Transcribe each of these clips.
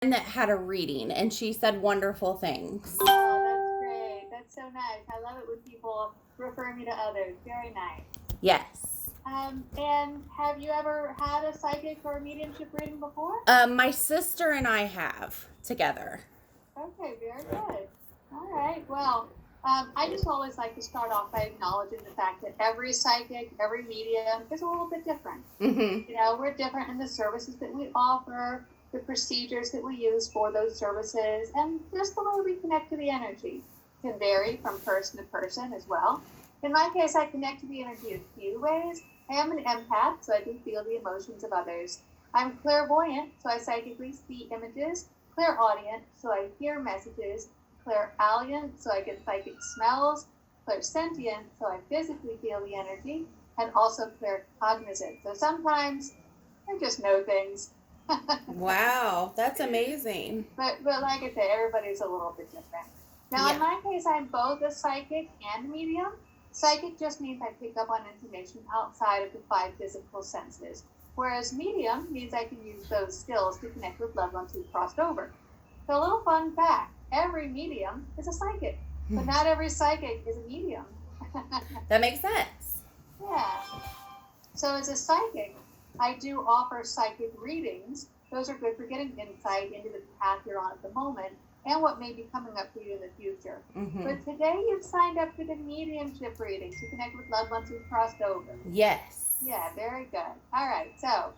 And that had a reading, and she said wonderful things. Oh, that's great. That's so nice. I love it when people refer me to others. Very nice. Yes. And have you ever had a psychic or mediumship reading before? My sister and I have together. Okay, very good. All right. Well, I just always like to start off by acknowledging the fact that every psychic, every medium is a little bit different. Mm-hmm. You know, we're different in the services that we offer, the procedures that we use for those services, and just the way we connect to the energy can vary from person to person as well. In my case, I connect to the energy in a few ways. I am an empath, so I can feel the emotions of others. I'm clairvoyant, so I psychically see images. Clairaudient, so I hear messages. Clairalient, so I get psychic smells. Clairsentient, so I physically feel the energy. And also claircognizant. So sometimes I just know things. Wow, that's amazing. But like I said, everybody's a little bit different. Now, in Yeah. my case, I'm both a psychic and a medium. Psychic just means I pick up on information outside of the five physical senses, whereas medium means I can use those skills to connect with loved ones who've crossed over. So, a little fun fact: every medium is a psychic, but not every psychic is a medium. That makes sense. Yeah. So, as a psychic, I do offer psychic readings. Those are good for getting insight into the path you're on at the moment and what may be coming up for you in the future. Mm-hmm. But today you've signed up for the mediumship reading to connect with loved ones who've crossed over. Yes. Yeah, very good. All right, so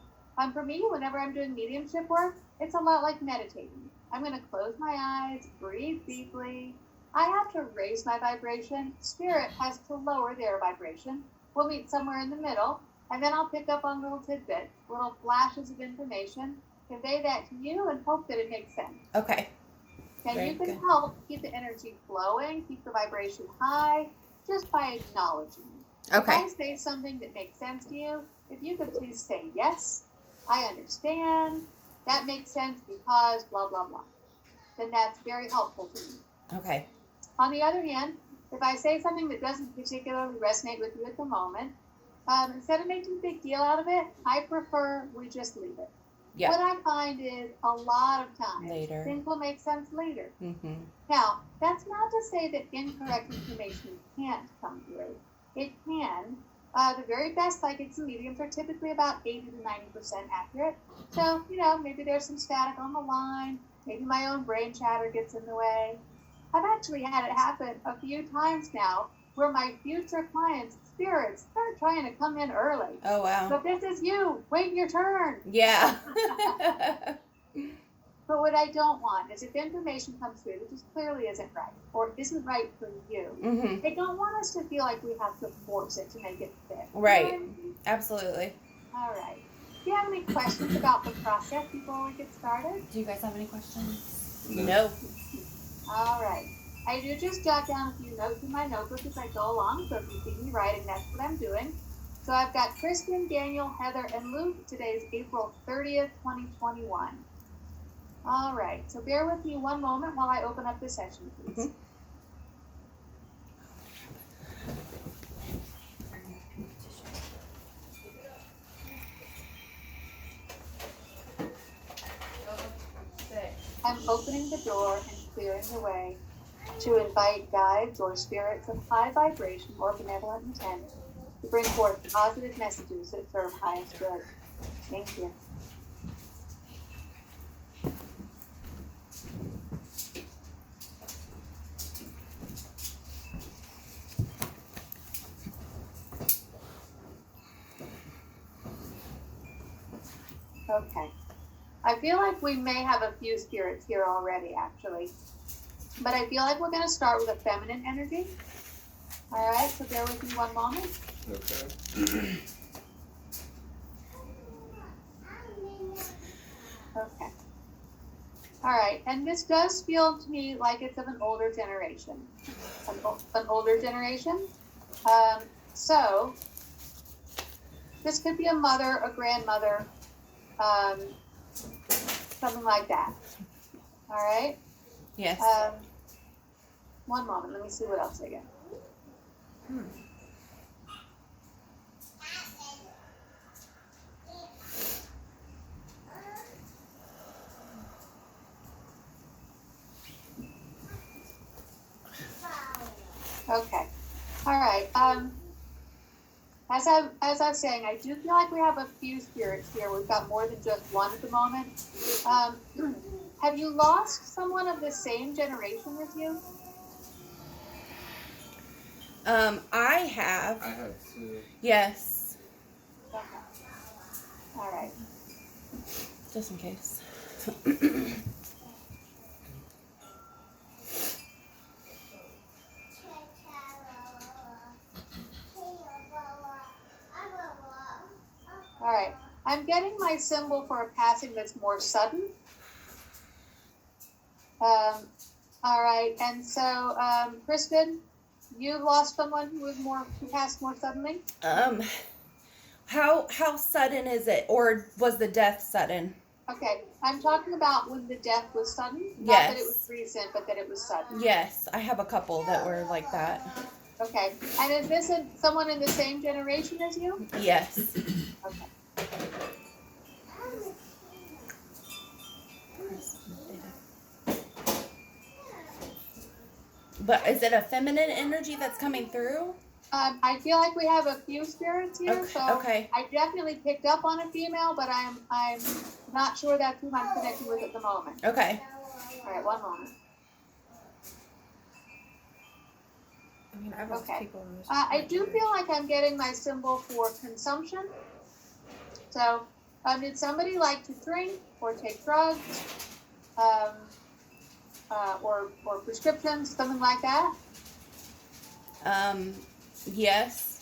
for me, whenever I'm doing mediumship work, it's a lot like meditating. I'm going to close my eyes, breathe deeply. I have to raise my vibration. Spirit has to lower their vibration. We'll meet somewhere in the middle, and then I'll pick up on little tidbits, little flashes of information, convey that to you, and hope that it makes sense. Okay. Now, Very you can good. help keep the energy flowing, keep the vibration high, just by acknowledging it. If Okay. I say something that makes sense to you, if you could please say, yes, I understand, that makes sense because blah, blah, blah, then that's very helpful to me. Okay. On the other hand, if I say something that doesn't particularly resonate with you at the moment, instead of making a big deal out of it, I prefer we just leave it. Yeah. What I find is a lot of times Later. things will make sense later. Mm-hmm. Now, that's not to say that incorrect information can't come through. It can. The very best psychics and mediums are typically about 80 to 90% accurate. So, maybe there's some static on the line. Maybe my own brain chatter gets in the way. I've actually had it happen a few times now where my future clients' spirits start trying to come in early. Oh, wow. So this is you. Wait your turn. Yeah. But what I don't want is if information comes through that just clearly isn't right or isn't right for you, Mm-hmm. I don't want us to feel like we have to force it to make it fit. Right. You know what I mean? Absolutely. All right. Do you have any questions about the process before we get started? Do you guys have any questions? No. All right. I do just jot down a few notes in my notebook as I go along, so if you see me writing, that's what I'm doing. So I've got Kristen, Daniel, Heather, and Luke. Today's April 30th, 2021. All right, so bear with me one moment while I open up the session, please. Mm-hmm. I'm opening the door and clearing the way to invite guides or spirits of high vibration or benevolent intent to bring forth positive messages that serve highest good. Thank you. Okay. I feel like we may have a few spirits here already, actually. But I feel like we're going to start with a feminine energy. All right, so bear with me one moment. Okay. Okay. All right, and this does feel to me like it's of an older generation. An older generation. So this could be a mother, a grandmother, something like that. All right. Yes. One moment. Let me see what else I get. Okay. All right. As I was saying, I do feel like we have a few spirits here. We've got more than just one at the moment. Have you lost someone of the same generation as you? I have. I have two. Yes. Okay. All right. Just in case. All right. I'm getting my symbol for a passing that's more sudden. All right. And so, Kristen, you lost someone who passed more suddenly? How sudden is it, or was the death sudden? Okay. I'm talking about when the death was sudden. Not that it was Yes. recent, but that it was sudden. Yes, I have a couple that were like that. Okay. And is this someone in the same generation as you? Yes. Okay. But is it a feminine energy that's coming through? I feel like we have a few spirits here, Okay, so okay. I definitely picked up on a female, but I'm not sure that's who I'm connecting with at the moment. Okay. All right, one moment. I mean, I've lost Okay. people in this. I do feel like I'm getting my symbol for consumption. So, did somebody like to drink or take drugs, or prescriptions, something like that? Yes.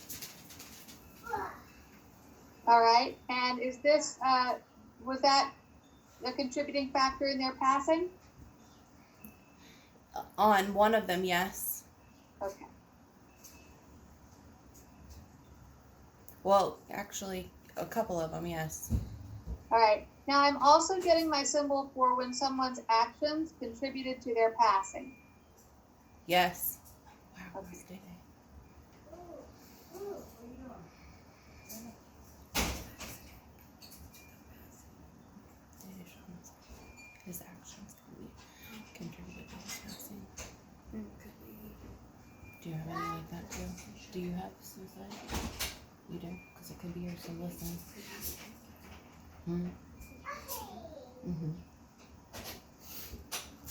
All right. And is this was that a contributing factor in their passing? On one of them, yes. Okay. Well, actually, a couple of them, yes. All right. Now I'm also getting my symbol for when someone's actions contributed to their passing. Yes. Wow, Okay. where's Day Day? His actions can be contributed to his passing. Could be. Do you have any like that too? Do you have suicide? You do? Because it could be your symbol. Listen. Mm-hmm.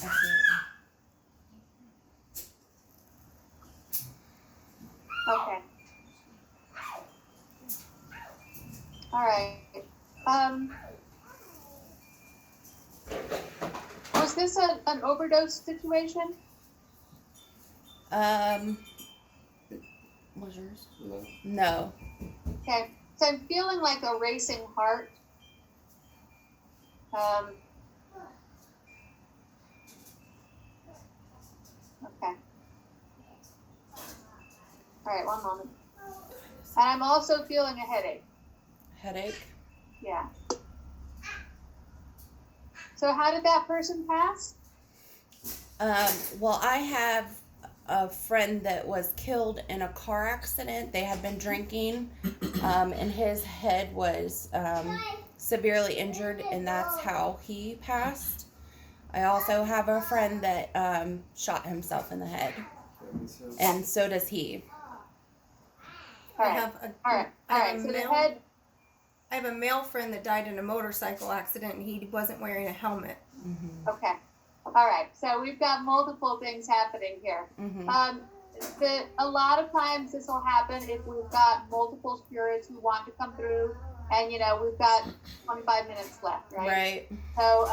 Absolutely. Okay. All right. Was this an overdose situation? Was yours? No. No. Okay. So I'm feeling like a racing heart. Okay. All right, one moment. And I'm also feeling a headache. Headache? Yeah. So how did that person pass? Well, I have a friend that was killed in a car accident. They had been drinking, and his head was severely injured, and that's how he passed. I also have a friend that shot himself in the head, and so does he. All I right. have a, All right. I All have right. a So the male, head. I have a male friend that died in a motorcycle accident and he wasn't wearing a helmet. Mm-hmm. Okay. All right. So we've got multiple things happening here. Mm-hmm. A lot of times this will happen if we've got multiple spirits who want to come through, and we've got 25 minutes left, right? Right. So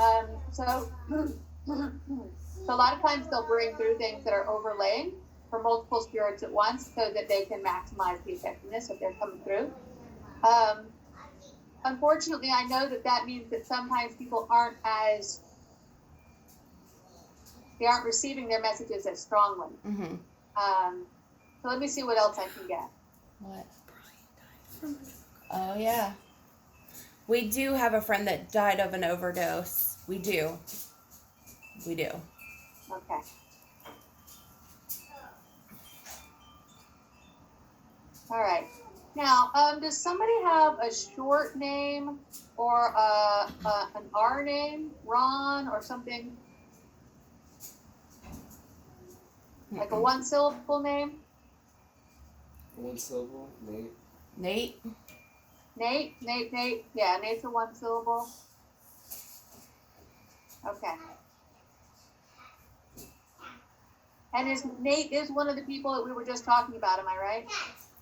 a lot of times they'll bring through things that are overlaying for multiple spirits at once, so that they can maximize the effectiveness if they're coming through. Unfortunately, I know that means that sometimes people aren't receiving their messages as strongly. Mm-hmm. So let me see what else I can get. What? Oh, yeah. We do have a friend that died of an overdose. We do. Okay. All right. Now, does somebody have a short name or an R name, Ron, or something? Like a one-syllable name? One syllable. Nate. Nate. Nate. Yeah, Nate's a one syllable. Okay. And Nate is one of the people that we were just talking about, am I right?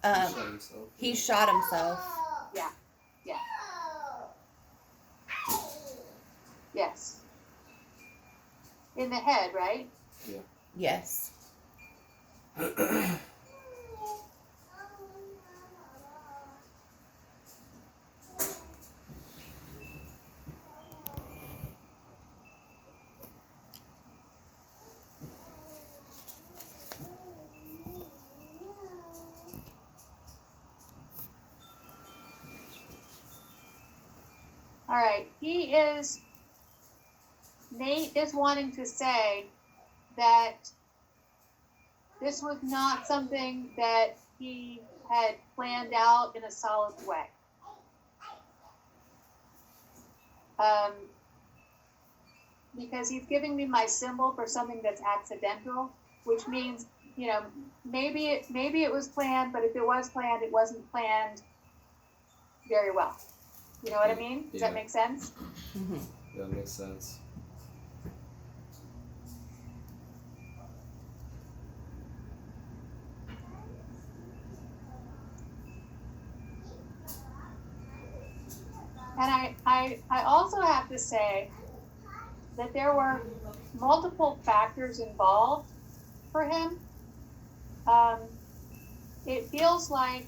Shot himself. He shot himself. Yeah. Yes. In the head, right? Yes. All right. Nate is wanting to say that this was not something that he had planned out in a solid way. Because he's giving me my symbol for something that's accidental, which means, maybe it was planned, but if it was planned, it wasn't planned very well. You know what I mean? Does that make sense? Mm-hmm. That makes sense. And I also have to say that there were multiple factors involved for him. It feels like,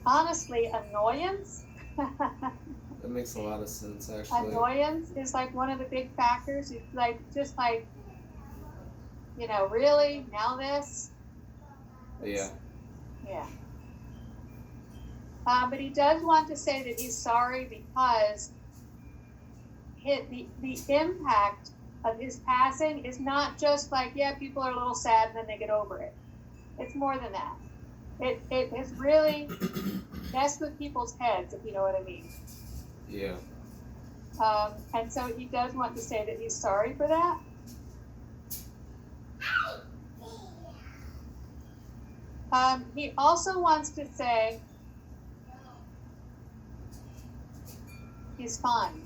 honestly, annoyance. That makes a lot of sense, actually. Annoyance is like one of the big factors. It's like, just like, really? Now this? Yeah. Yeah. But he does want to say that he's sorry because the impact of his passing is not just like, yeah, people are a little sad and then they get over it. It's more than that. It has really messed with people's heads, if you know what I mean. Yeah. And so he does want to say that he's sorry for that. He also wants to say he's fine.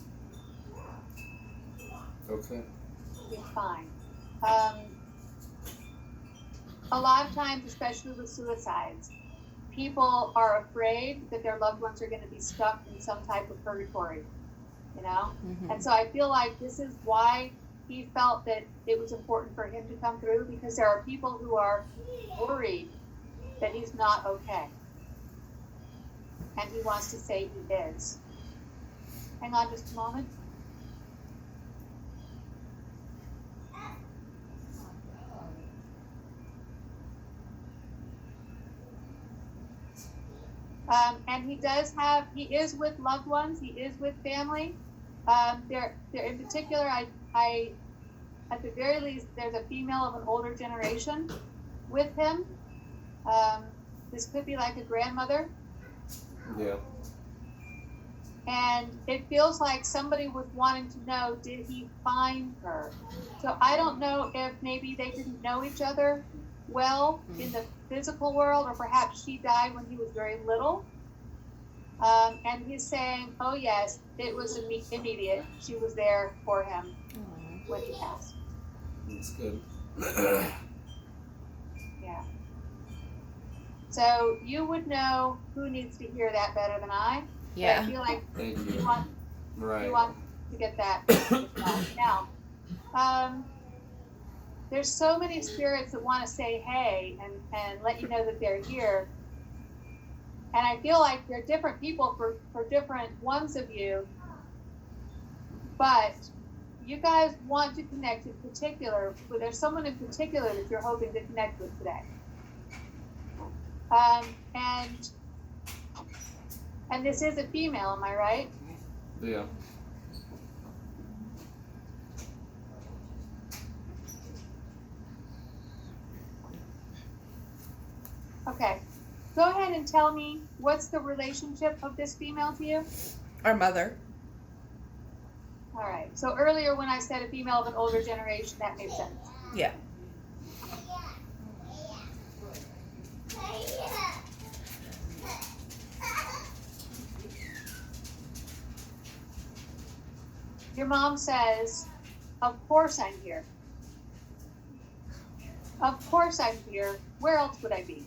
Okay. He's fine. A lot of times, especially with suicides, people are afraid that their loved ones are going to be stuck in some type of purgatory, Mm-hmm. And so I feel like this is why he felt that it was important for him to come through, because there are people who are worried that he's not okay. And he wants to say he is. Hang on just a moment. And he is with loved ones, he is with family. There in particular, I at the very least, there's a female of an older generation with him. This could be like a grandmother. Yeah. And it feels like somebody was wanting to know, did he find her? So I don't know if maybe they didn't know each other well in the physical world, or perhaps she died when he was very little. And he's saying, oh yes, it was immediate. She was there for him when he passed. That's good. Yeah. So you would know who needs to hear that better than I. Yeah. But I feel like Thank you you. want Right. to get that. Now, there's so many spirits that want to say hey and let you know that they're here. And I feel like they're different people for different ones of you. But you guys want to connect in particular. There's someone in particular that you're hoping to connect with today. And this is a female, am I right? Yeah. Okay. Go ahead and tell me, what's the relationship of this female to you? Our mother. All right. So earlier when I said a female of an older generation, that made sense. Yeah. Your mom says, of course I'm here. Of course I'm here. Where else would I be?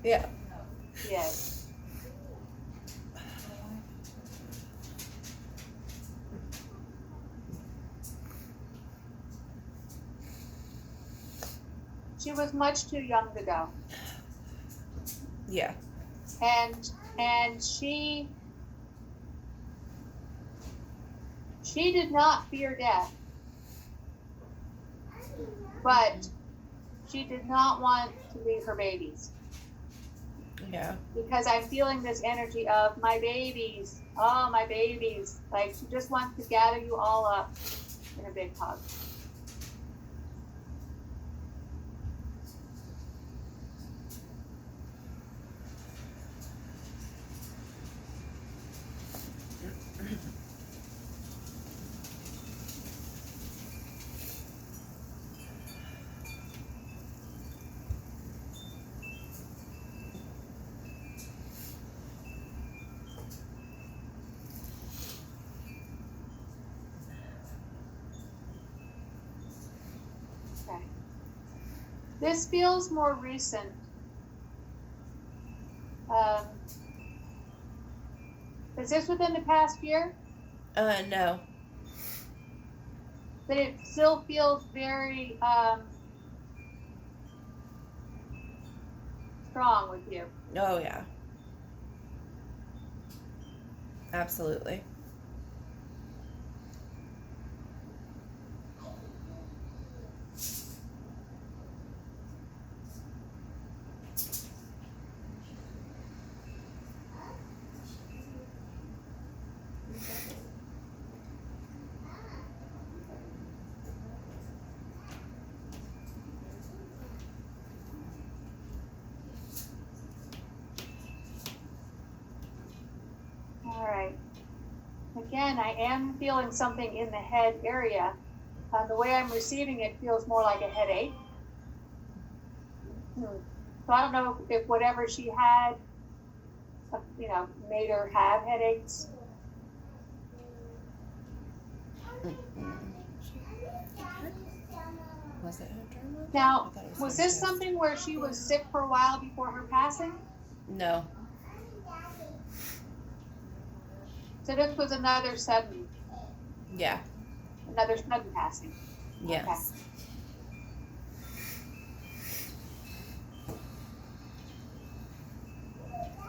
Yeah. Yes. She was much too young to go. Yeah. And she did not fear death. But she did not want to leave her babies. Yeah. Because I'm feeling this energy of my babies. Oh, my babies. Like she just wants to gather you all up in a big hug. Okay. This feels more recent. Is this within the past year? No. But it still feels very strong with you. Oh, yeah. Absolutely. All right. Again, I am feeling something in the head area. The way I'm receiving it feels more like a headache. So I don't know if whatever she had, made her have headaches. Was it her turn? Now, I thought it was her this turn. something where she was sick for a while before her passing? No. So this was another sudden Yeah. passing. Yes.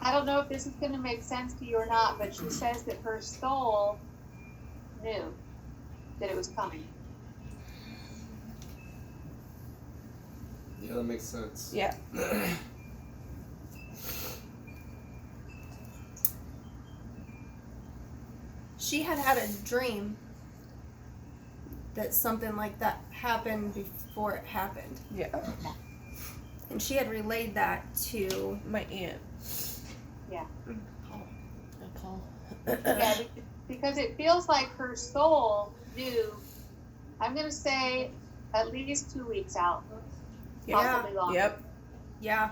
I don't know if this is going to make sense to you or not, but she says that her soul knew that it was coming. Yeah, that makes sense. Yeah. She had had a dream that something like that happened before it happened. Yeah. And she had relayed that to My aunt. Yeah. Paul. Yeah, because it feels like her soul knew, I'm going to say at least 2 weeks out. Yeah. Possibly longer. Yep. yeah.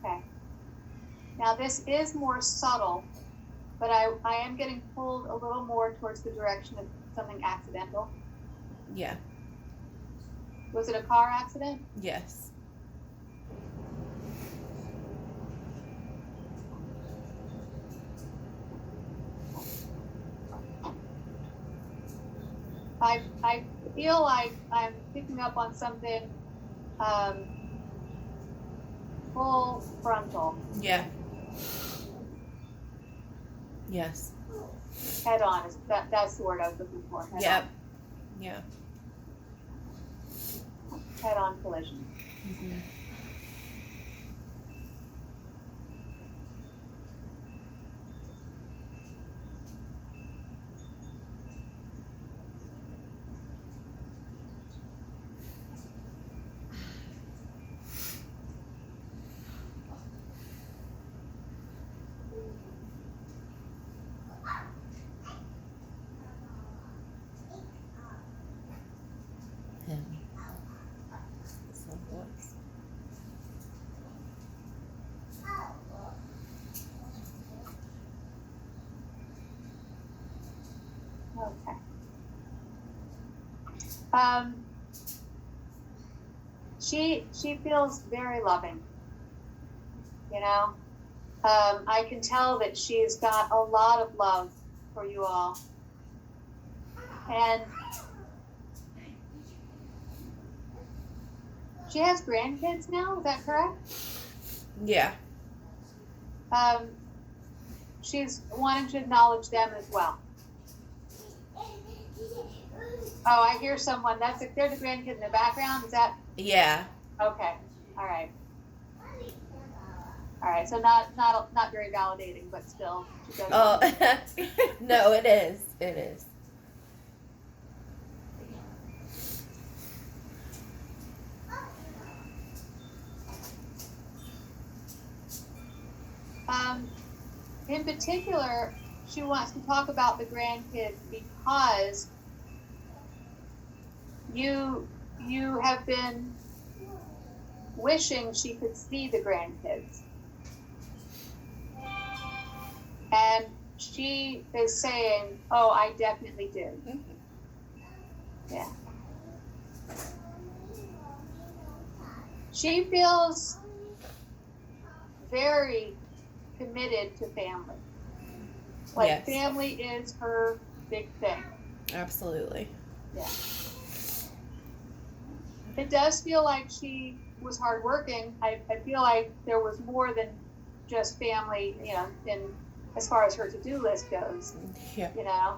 Okay. Now this is more subtle, but I am getting pulled a little more towards the direction of something accidental. Yeah. Was it a car accident? Yes. I feel like I'm picking up on something full frontal, Yeah. Yes. head on. That's the word I was looking for. Yep. Yeah. Head on collision. Mm-hmm. She feels very loving. You know, I can tell that she's got a lot of love for you all, and she has grandkids now. Is that correct? Yeah. She's wanting to acknowledge them as well. Oh, I hear someone. There's a grandkid in the background. Is that Yeah. okay? All right. All right. So not very validating, but still. She does Oh, no, it is. It is. In particular, she wants to talk about the grandkids because you have been wishing she could see the grandkids. And she is saying, oh, I definitely do. Yeah. She feels very committed to family. Like, Yes. family is her big thing. Absolutely. Yeah. It does feel like she was hardworking. I feel like there was more than just family, you know, in as far as her to-do list goes, Yeah. you know.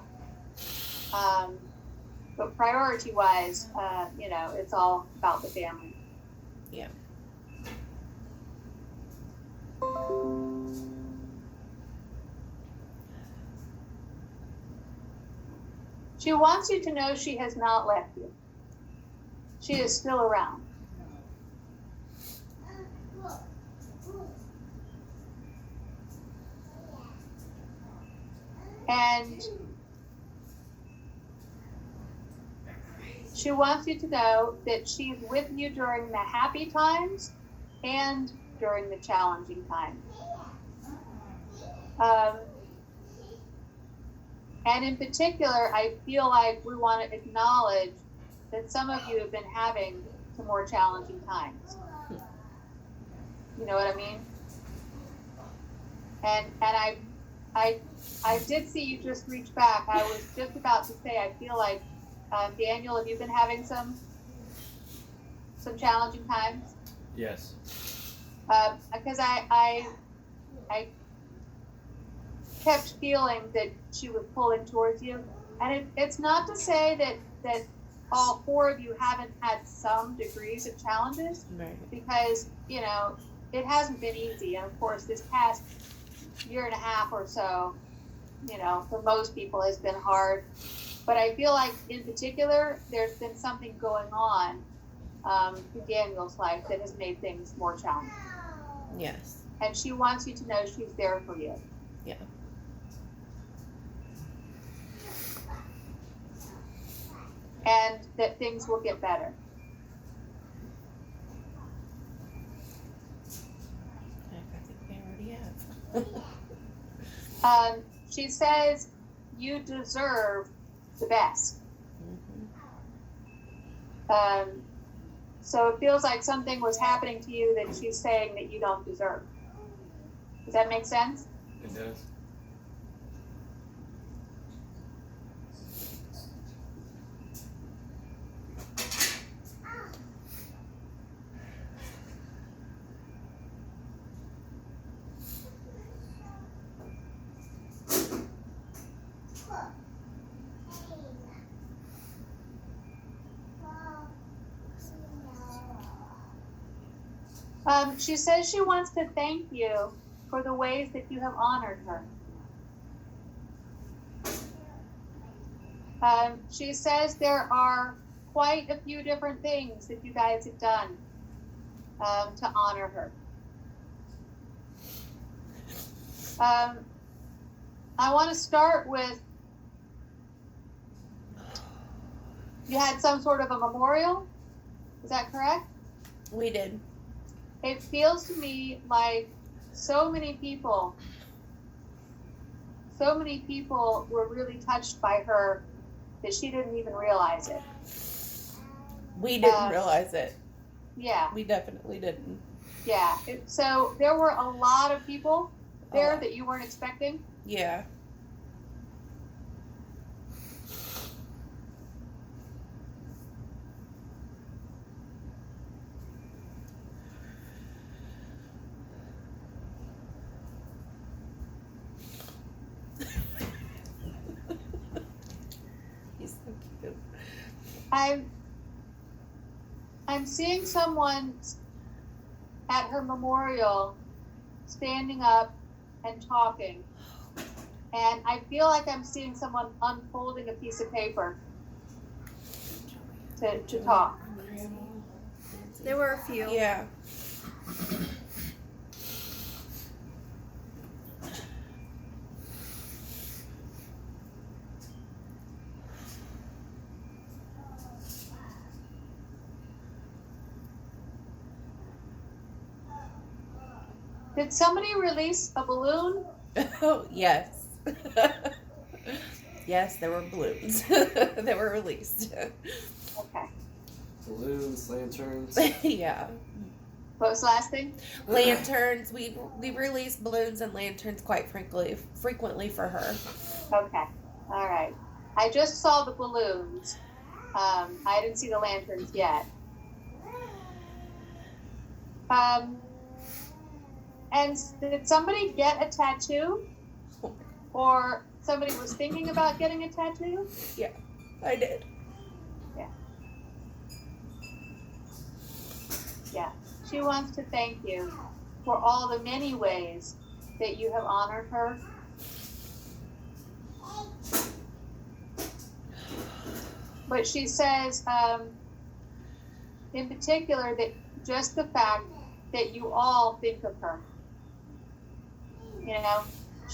But priority-wise, you know, it's all about the family. Yeah. She wants you to know she has not left you. She is still around. And she wants you to know that she's with you during the happy times and during the challenging times. And in particular, I feel like we want to acknowledge that some of you have been having some more challenging times. You know what I mean? And I did see you just reach back. I was just about to say, I feel like, Daniel, have you been having some challenging times? Yes. Because I kept feeling that she was pulling towards you, and it's not to say that all four of you haven't had some degrees of challenges, Right. because you know it hasn't been easy, and of course this past year and a half or so, you know, for most people has been hard. But I feel like in particular there's been something going on in Daniel's life that has made things more challenging, Yes. and she wants you to know she's there for you. Yeah. And that things will get better. I think they already have. She says you deserve the best. So it feels like something was happening to you that she's saying that you don't deserve. Does that make sense? It does. She says she wants to thank you for the ways that you have honored her. She says there are quite a few different things that you guys have done to honor her. I want to start with, you had some sort of a memorial, is that correct? We did. It feels to me like so many people were really touched by her that she didn't even realize it. We didn't realize it. Yeah, We definitely didn't. yeah. So there were a lot of people there Oh. that you weren't expecting. Yeah. He's so cute. I'm seeing someone at her memorial standing up and talking. And I feel like I'm seeing someone unfolding a piece of paper to talk. There were a few. Yeah. Did somebody release a balloon? Oh, yes. Yes, there were balloons that were released. Okay. Balloons, lanterns. Yeah. What was the last thing? Lanterns. We release balloons and lanterns quite frequently for her. Okay. All right. I just saw the balloons. I didn't see the lanterns yet. And did somebody get a tattoo? Or somebody was thinking about getting a tattoo? I did. Yeah. She wants to thank you for all the many ways that you have honored her. But she says, in particular, that just the fact that you all think of her. You know,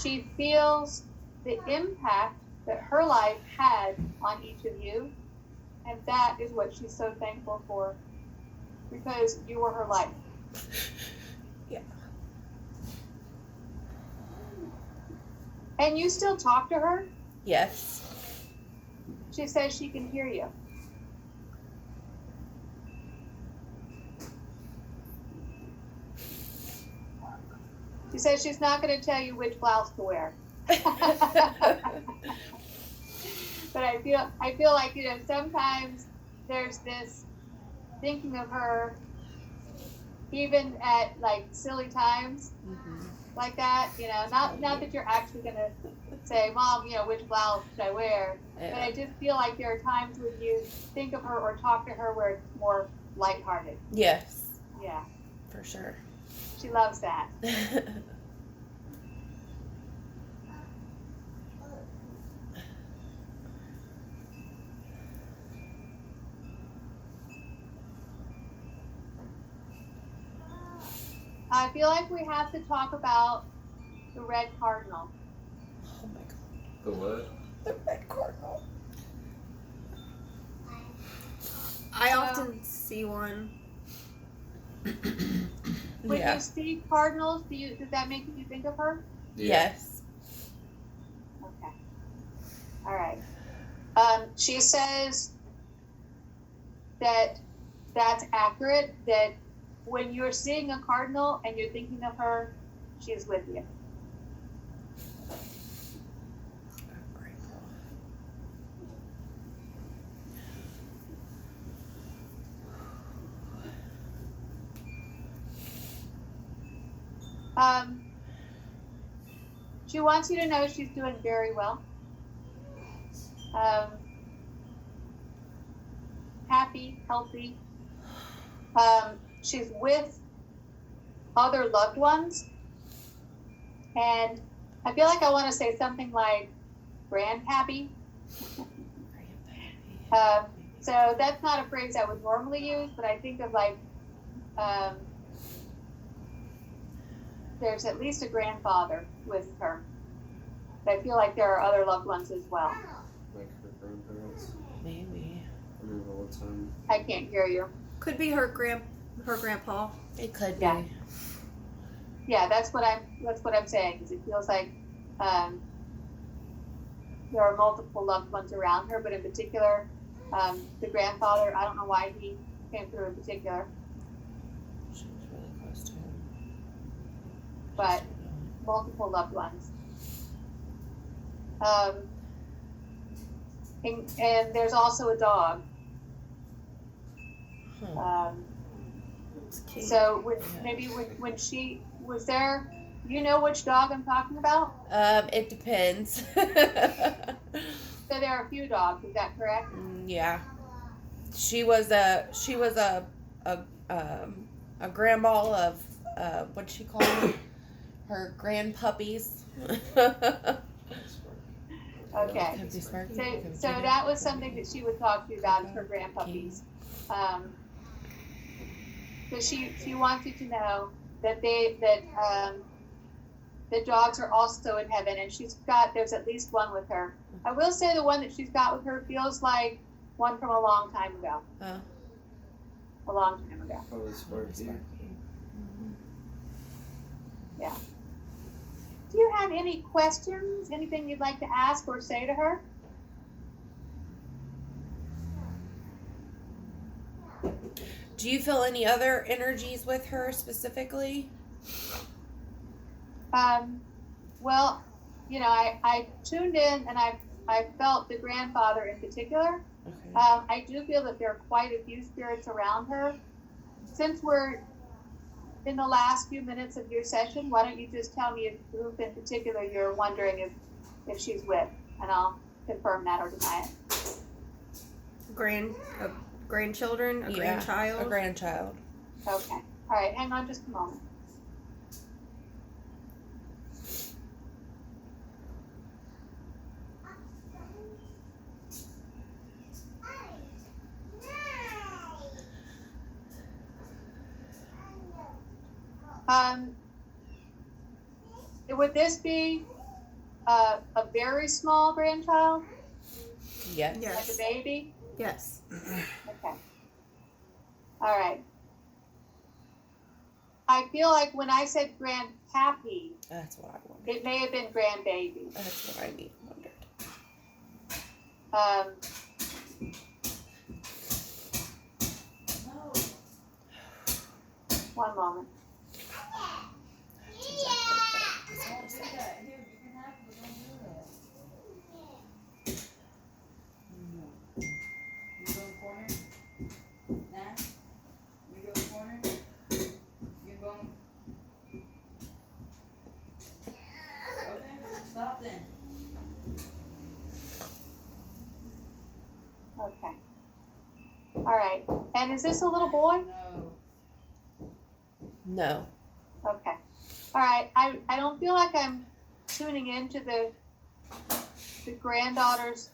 she feels the impact that her life had on each of you, and that is what she's so thankful for, because you were her life. Yeah. And you still talk to her? Yes. She says she can hear you. She says she's not going to tell you which blouse to wear. But I feel like, you know, sometimes there's this thinking of her even at like silly times Mhm. like that, you know, not that you're actually going to say, Mom, you know, which blouse should I wear? But I Yeah. just feel like there are times when you think of her or talk to her where it's more lighthearted. Yes, Yeah, for sure. she loves that. I feel like we have to talk about the red cardinal. Oh my god. The what? The red cardinal. I often see one. When Yeah. you see cardinals, does that make you think of her? Yes. Okay. All right. She says that that's accurate, that when you're seeing a cardinal and you're thinking of her, she's with you. I'm grateful. She wants you to know she's doing very well. Happy, healthy. She's with other loved ones. And I feel like I want to say something like grandpappy. So that's not a phrase I would normally use, but I think of like, there's at least a grandfather with her. I feel like there are other loved ones as well. Like her grandparents. Maybe. I remember one time. I can't hear you. Could be her grandpa. It could Yeah. be. Yeah, that's what I'm saying. Because it feels like there are multiple loved ones around her, but in particular, The grandfather, I don't know why he came through in particular, She was really close to him. but multiple loved ones. And there's also a dog. Huh. It's cute. So when she was there, you know which dog I'm talking about? It depends. So there are a few dogs, is that correct? Yeah. She was a grandma of what'd she call them? Her grand puppies. Okay. Could be Sparky, So, could be so Jimmy. that was something that she would talk to you about, is her grandpuppies. So she wants you to know that the dogs are also in heaven, and there's at least one with her. I will say the one that she's got with her feels like one from a long time ago. A long time ago. Probably Sparky. Yeah. Do you have any questions? Anything you'd like to ask or say to her? Do you feel any other energies with her specifically? Well, I tuned in and I felt the grandfather in particular. Okay. I do feel that there are quite a few spirits around her. Since we're in the last few minutes of your session, why don't you just tell me who in particular you're wondering if she's with, and I'll confirm that or deny it. Grandchildren, a grandchild. A grandchild. Okay. All right. Hang on just a moment. Would this be a very small grandchild, Yes. like Yes. a baby? Yes. Okay. All right. I feel like when I said grandpappy, That's what I wondered. it may have been grandbaby. That's what I wondered. One moment. Stop then. Okay. All right. And is this a little boy? No. No. Okay. All right. I don't feel like I'm tuning into the granddaughter's